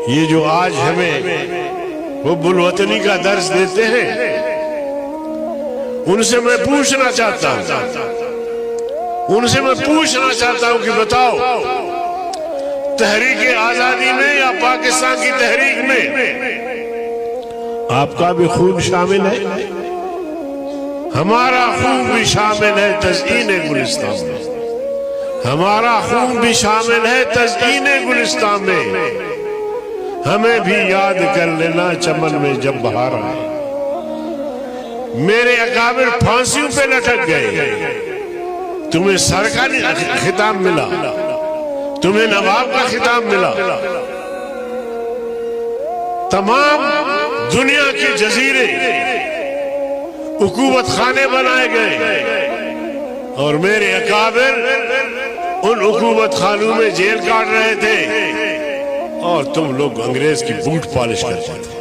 یہ جو آج ہمیں حب الوطنی کا درس دیتے ہیں، ان سے میں پوچھنا چاہتا ہوں کہ بتاؤ، تحریک آزادی میں یا پاکستان کی تحریک میں آپ کا بھی خون شامل ہے؟ ہمارا خون بھی شامل ہے تزئین گلستان میں، ہمارا خون بھی شامل ہے تزئین گلستان میں۔ ہمیں بھی یاد کر لینا چمن میں جب بہار آئے۔ میرے اکابر پھانسیوں پہ لٹک گئے، تمہیں سرکاری خطاب ملا، تمہیں نواب کا خطاب ملا، تمام دنیا کے جزیرے حکومت خانے بنائے گئے، اور میرے اکابر ان حکومت خانوں میں جیل کاٹ رہے تھے، اور تم لوگ انگریز کی بوٹ پالش کرتے تھے۔